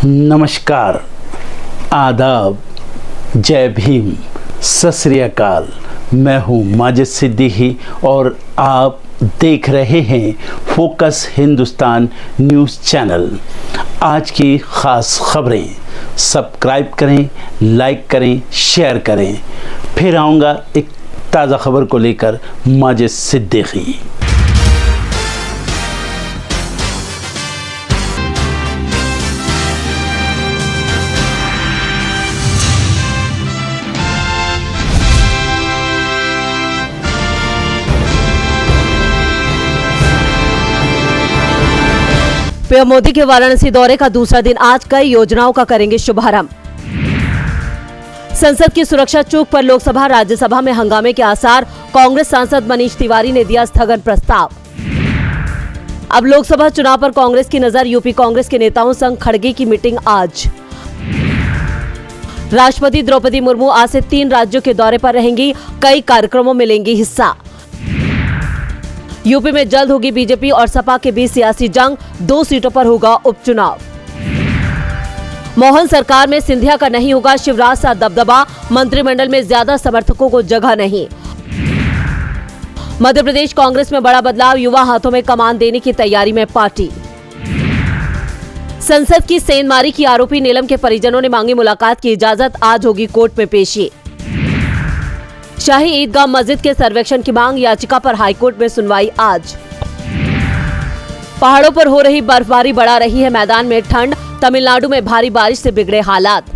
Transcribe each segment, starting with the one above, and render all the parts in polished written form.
नमस्कार, आदाब, जय भीम, सत श्री अकाल। मैं हूँ माजिद सिद्दीकी और आप देख रहे हैं फोकस हिंदुस्तान न्यूज़ चैनल। आज की ख़ास खबरें सब्सक्राइब करें, लाइक करें, शेयर करें। फिर आऊँगा एक ताज़ा खबर को लेकर माजिद सिद्दीकी। पीएम मोदी के वाराणसी दौरे का दूसरा दिन आज कई योजनाओं का करेंगे शुभारंभ। संसद की सुरक्षा चूक पर लोकसभा राज्यसभा में हंगामे के आसार, कांग्रेस सांसद मनीष तिवारी ने दिया स्थगन प्रस्ताव। अब लोकसभा चुनाव पर कांग्रेस की नजर, यूपी कांग्रेस के नेताओं संग खड़गे की मीटिंग आज। राष्ट्रपति द्रौपदी मुर्मू आज से 3 राज्यों के दौरे पर रहेंगी, कई कार्यक्रमों में लेंगी हिस्सा। यूपी में जल्द होगी बीजेपी और सपा के बीच सियासी जंग, 2 सीटों पर होगा उपचुनाव। मोहन सरकार में सिंधिया का नहीं होगा शिवराज सा दबदबा, मंत्रिमंडल में ज्यादा समर्थकों को जगह नहीं। मध्य प्रदेश कांग्रेस में बड़ा बदलाव, युवा हाथों में कमान देने की तैयारी में पार्टी। संसद की सेंधमारी की आरोपी नीलम के परिजनों ने मांगी मुलाकात की इजाजत, आज होगी कोर्ट में पेशी। शाही ईदगाह मस्जिद के सर्वेक्षण की मांग, याचिका पर हाईकोर्ट में सुनवाई आज। पहाड़ों पर हो रही बर्फबारी बढ़ा रही है मैदान में ठंड, तमिलनाडु में भारी बारिश से बिगड़े हालात।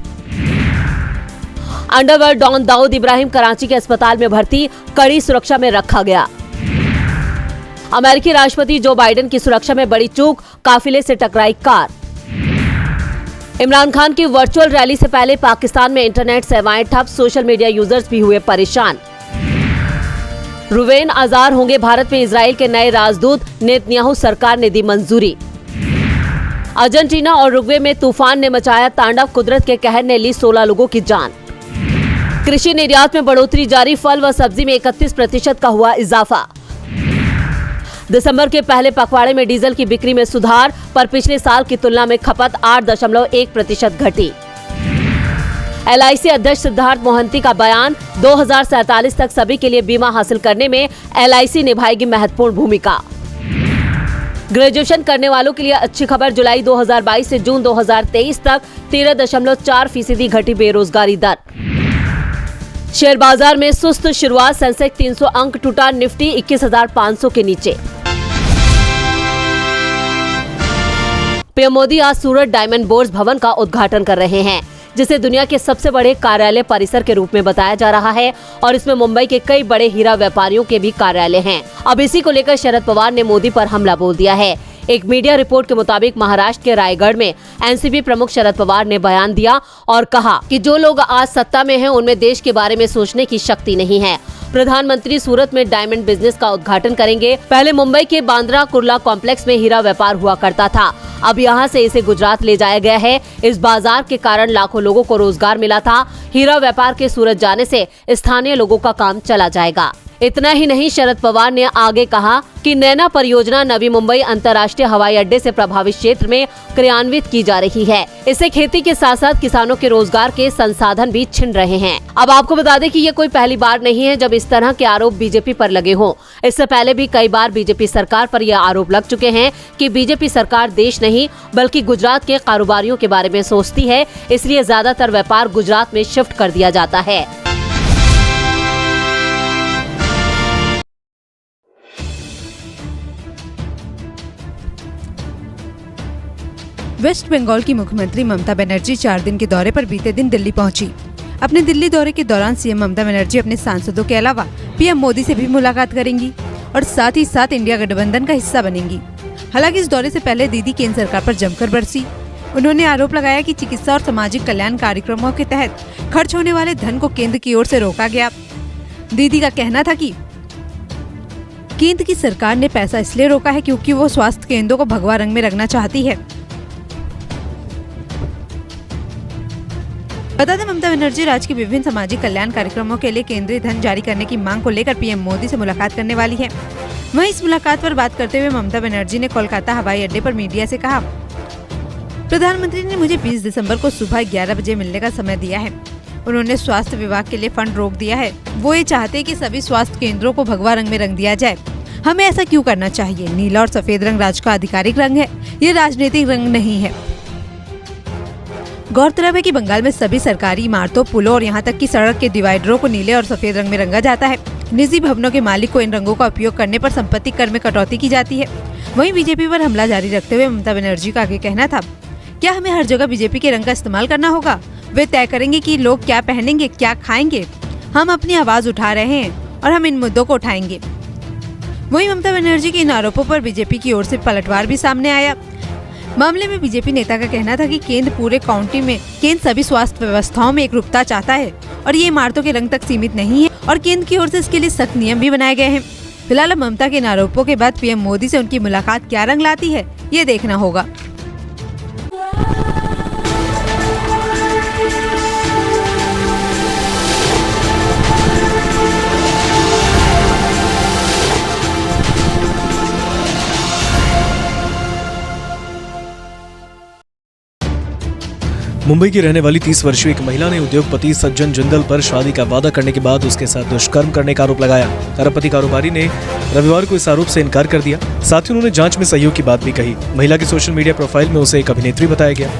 अंडरवर्ल्ड डॉन दाऊद इब्राहिम कराची के अस्पताल में भर्ती, कड़ी सुरक्षा में रखा गया। अमेरिकी राष्ट्रपति जो बाइडेन की सुरक्षा में बड़ी चूक, काफिले से टकराई कार। इमरान खान की वर्चुअल रैली से पहले पाकिस्तान में इंटरनेट सेवाएं ठप, सोशल मीडिया यूजर्स भी हुए परेशान। रुवेन अजार होंगे भारत में इजराइल के नए राजदूत, नेतन्याहू सरकार ने दी मंजूरी। अर्जेंटीना और उरुग्वे में तूफान ने मचाया तांडव, कुदरत के कहर ने ली 16 लोगों की जान। कृषि निर्यात में बढ़ोतरी जारी, फल व सब्जी में 31% का हुआ इजाफा। दिसंबर के पहले पखवाड़े में डीजल की बिक्री में सुधार, पर पिछले साल की तुलना में खपत 8.1% घटी। LIC अध्यक्ष सिद्धार्थ मोहंती का बयान, 2047 तक सभी के लिए बीमा हासिल करने में LIC निभाएगी महत्वपूर्ण भूमिका। ग्रेजुएशन करने वालों के लिए अच्छी खबर, जुलाई 2022 से जून 2023 तक 13.4% घटी बेरोजगारी दर। शेयर बाजार में सुस्त शुरुआत, सेंसेक्स 300 अंक टूटा, निफ्टी 21,500 के नीचे। पीएम मोदी आज सूरत डायमंड बोर्स भवन का उद्घाटन कर रहे हैं, जिसे दुनिया के सबसे बड़े कार्यालय परिसर के रूप में बताया जा रहा है और इसमें मुंबई के कई बड़े हीरा व्यापारियों के भी कार्यालय हैं। अब इसी को लेकर शरद पवार ने मोदी पर हमला बोल दिया है। एक मीडिया रिपोर्ट के मुताबिक महाराष्ट्र के रायगढ़ में एनसीपी प्रमुख शरद पवार ने बयान दिया और कहा कि जो लोग आज सत्ता में हैं उनमें देश के बारे में सोचने की शक्ति नहीं है। प्रधानमंत्री सूरत में डायमंड बिजनेस का उद्घाटन करेंगे। पहले मुंबई के बांद्रा कुर्ला कॉम्प्लेक्स में हीरा व्यापार हुआ करता था, अब यहां से इसे गुजरात ले जाया गया है। इस बाजार के कारण लाखों लोगों को रोजगार मिला था। हीरा व्यापार के सूरत जाने से स्थानीय लोगों का काम चला जाएगा। इतना ही नहीं, शरद पवार ने आगे कहा कि नैना परियोजना नवी मुंबई अंतर्राष्ट्रीय हवाई अड्डे से प्रभावित क्षेत्र में क्रियान्वित की जा रही है। इससे खेती के साथ साथ किसानों के रोजगार के संसाधन भी छिन रहे हैं। अब आपको बता दें कि ये कोई पहली बार नहीं है जब इस तरह के आरोप बीजेपी पर लगे हों। इससे पहले भी कई बार बीजेपी सरकार पर यह आरोप लग चुके हैं कि बीजेपी सरकार देश नहीं बल्कि गुजरात के कारोबारियों के बारे में सोचती है, इसलिए ज्यादातर व्यापार गुजरात में शिफ्ट कर दिया जाता है। वेस्ट बंगाल की मुख्यमंत्री ममता बनर्जी 4 दिन के दौरे पर बीते दिन दिल्ली पहुंची। अपने दिल्ली दौरे के दौरान सीएम ममता बनर्जी अपने सांसदों के अलावा पीएम मोदी से भी मुलाकात करेंगी और साथ ही साथ इंडिया गठबंधन का हिस्सा बनेंगी। हालांकि इस दौरे से पहले दीदी केंद्र सरकार पर जमकर बरसी। उन्होंने आरोप लगाया कि चिकित्सा और सामाजिक कल्याण कार्यक्रमों के तहत खर्च होने वाले धन को केंद्र की ओर से रोका गया। दीदी का कहना था कि केंद्र की सरकार ने पैसा इसलिए रोका है क्योंकि वो स्वास्थ्य केंद्रों को भगवा रंग में रखना चाहती है। बता दें, ममता बनर्जी राज्य के विभिन्न सामाजिक कल्याण कार्यक्रमों के लिए केंद्रीय धन जारी करने की मांग को लेकर पीएम मोदी से मुलाकात करने वाली है। वहीं इस मुलाकात पर बात करते हुए ममता बनर्जी ने कोलकाता हवाई अड्डे पर मीडिया से कहा, प्रधानमंत्री ने मुझे 20 दिसंबर को सुबह 11 बजे मिलने का समय दिया है। उन्होंने स्वास्थ्य विभाग के लिए फंड रोक दिया है। वो ये चाहते हैं कि सभी स्वास्थ्य केंद्रों को भगवा रंग में रंग दिया जाए। हमें ऐसा क्यों करना चाहिए? नीला और सफेद रंग राज्य का आधिकारिक रंग है, ये राजनीतिक रंग नहीं है। गौरतलब है कि बंगाल में सभी सरकारी इमारतों, पुलों और यहाँ तक कि सड़क के डिवाइडरों को नीले और सफेद रंग में रंगा जाता है। निजी भवनों के मालिक को इन रंगों का उपयोग करने पर संपत्ति कर में कटौती की जाती है। वहीं बीजेपी पर हमला जारी रखते हुए ममता बनर्जी का आगे कहना था, क्या हमें हर जगह बीजेपी के रंग का इस्तेमाल करना होगा? वे तय करेंगे कि लोग क्या पहनेंगे, क्या खाएंगे। हम अपनी आवाज उठा रहे हैं और हम इन मुद्दों को उठाएंगे। वहीं ममता बनर्जी के इन आरोपों पर बीजेपी की ओर से पलटवार भी सामने आया। मामले में बीजेपी नेता का कहना था कि केंद्र सभी स्वास्थ्य व्यवस्थाओं में एकरूपता चाहता है और ये इमारतों के रंग तक सीमित नहीं है और केंद्र की ओर से इसके लिए सख्त नियम भी बनाए गए हैं। फिलहाल ममता के इन आरोपों के बाद पीएम मोदी से उनकी मुलाकात क्या रंग लाती है, ये देखना होगा। मुंबई की रहने वाली 30 वर्षीय एक महिला ने उद्योगपति सज्जन जिंदल पर शादी का वादा करने के बाद उसके साथ दुष्कर्म करने का आरोप लगाया। अरबपति कारोबारी ने रविवार को इस आरोप से इनकार कर दिया। साथ ही उन्होंने जांच में सहयोग की बात भी कही। महिला की सोशल मीडिया प्रोफाइल में उसे एक अभिनेत्री बताया गया।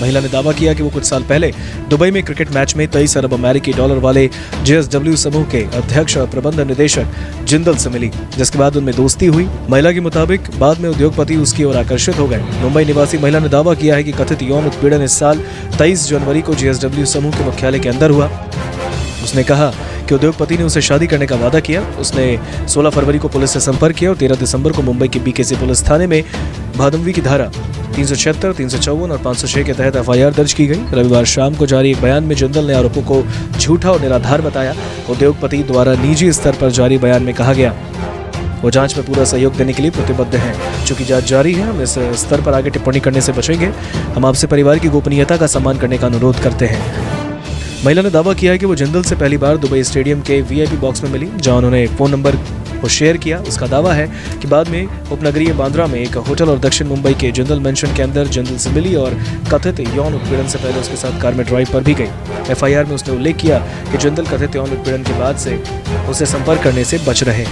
महिला ने दावा किया कि वो कुछ साल पहले दुबई में क्रिकेट मैच में 23 अरब अमेरिकी डॉलर वाले JSW समूह के अध्यक्ष और प्रबंध निदेशक जिंदल से मिली, जिसके बाद उनमें दोस्ती हुई। महिला के मुताबिक बाद में उद्योगपति उसकी ओर आकर्षित हो गए। मुंबई निवासी महिला ने दावा किया है कि कथित यौन उत्पीड़न इस साल 23 जनवरी को JSW समूह के मुख्यालय के अंदर हुआ। उसने कहा कि उद्योगपति ने उसे शादी करने का वादा किया। उसने 16 फरवरी को पुलिस से संपर्क किया और 13 दिसंबर को मुंबई के BKC पुलिस थाने में भादमवी की धारा 376, 354 और 506 के तहत FIR दर्ज की गई। रविवार शाम को जारी एक बयान में जिंदल ने आरोपों को झूठा और निराधार बताया। उद्योगपति द्वारा निजी स्तर पर जारी बयान में कहा गया वो जांच में पूरा सहयोग देने के लिए प्रतिबद्ध हैं। चूंकि जांच जारी है, हम इस स्तर पर आगे टिप्पणी करने से बचेंगे। हम आपसे परिवार की गोपनीयता का सम्मान करने का अनुरोध करते हैं। महिला ने दावा किया है कि वो जिंदल से पहली बार दुबई स्टेडियम के VIP बॉक्स में मिली, जहां उन्होंने फोन नंबर को शेयर किया। उसका दावा है कि बाद में उपनगरीय बांद्रा में एक होटल और दक्षिण मुंबई के जिंदल मेंशन के अंदर जिंदल से मिली और कथित यौन उत्पीड़न से पहले उसके साथ कार में ड्राइव पर भी गई। FIR में उसने उल्लेख किया कि जिंदल कथित यौन उत्पीड़न के बाद से उसे संपर्क करने से बच रहे।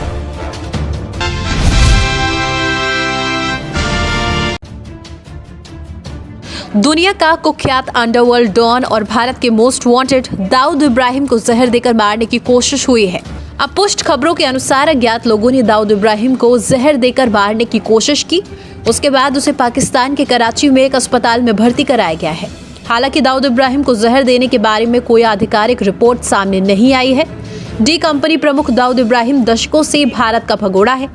दुनिया का कुख्यात अंडरवर्ल्ड डॉन और भारत के मोस्ट वांटेड दाऊद इब्राहिम को जहर देकर मारने की कोशिश हुई है। अब पुष्ट खबरों के अनुसार अज्ञात लोगों ने दाऊद इब्राहिम को जहर देकर मारने की कोशिश की। उसके बाद उसे पाकिस्तान के कराची में एक अस्पताल में भर्ती कराया गया है। हालांकि दाऊद इब्राहिम को जहर देने के बारे में कोई आधिकारिक रिपोर्ट सामने नहीं आई है। डी कंपनी प्रमुख दाऊद इब्राहिम दशकों से भारत का भगोड़ा है।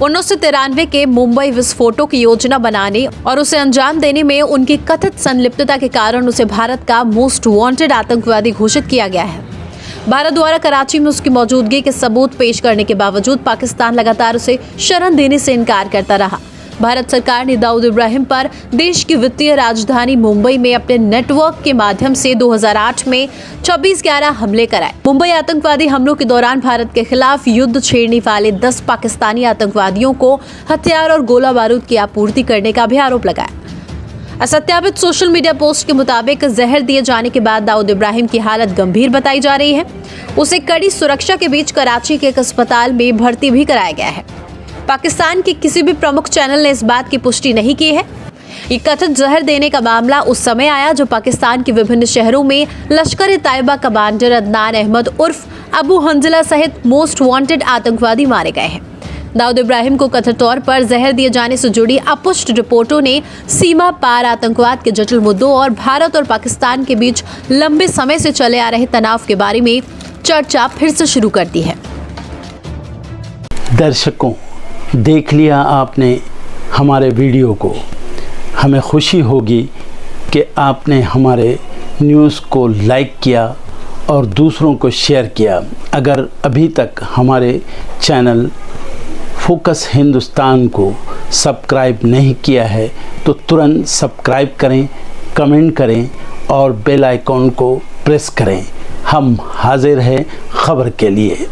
1993 के मुंबई विस्फोटों की योजना बनाने और उसे अंजाम देने में उनकी कथित संलिप्तता के कारण उसे भारत का मोस्ट वांटेड आतंकवादी घोषित किया गया है। भारत द्वारा कराची में उसकी मौजूदगी के सबूत पेश करने के बावजूद पाकिस्तान लगातार उसे शरण देने से इनकार करता रहा। भारत सरकार ने दाऊद इब्राहिम पर देश की वित्तीय राजधानी मुंबई में अपने नेटवर्क के माध्यम से 2008 में 26/11 हमले कराए। मुंबई आतंकवादी हमलों के दौरान भारत के खिलाफ युद्ध छेड़ने वाले 10 पाकिस्तानी आतंकवादियों को हथियार और गोला बारूद की आपूर्ति करने का भी आरोप लगाया। असत्यापित सोशल मीडिया पोस्ट के मुताबिक जहर दिए जाने के बाद दाऊद इब्राहिम की हालत गंभीर बताई जा रही है। उसे कड़ी सुरक्षा के बीच कराची के एक अस्पताल में भर्ती भी कराया गया है। पाकिस्तान के किसी भी प्रमुख चैनल ने इस बात की पुष्टि नहीं की है। ये कथित जहर देने का मामला उस समय आया जब पाकिस्तान के विभिन्न शहरों में लश्कर-ए-तैयबा कमांडर अदनान अहमद उर्फ अबू हंजला सहित मोस्ट वांटेड आतंकवादी मारे गए हैं। दाऊद इब्राहिम को कथित तौर पर जहर दिए जाने से जुड़ी अपुष्ट रिपोर्टों ने सीमा पार आतंकवाद के जटिल मुद्दों और भारत और पाकिस्तान के बीच लंबे समय से चले आ रहे तनाव के बारे में चर्चा फिर से शुरू कर दी है। दर्शकों, देख लिया आपने हमारे वीडियो को। हमें खुशी होगी कि आपने हमारे न्यूज़ को लाइक किया और दूसरों को शेयर किया। अगर अभी तक हमारे चैनल फोकस हिंदुस्तान को सब्सक्राइब नहीं किया है तो तुरंत सब्सक्राइब करें, कमेंट करें और बेल आइकॉन को प्रेस करें। हम हाजिर हैं खबर के लिए।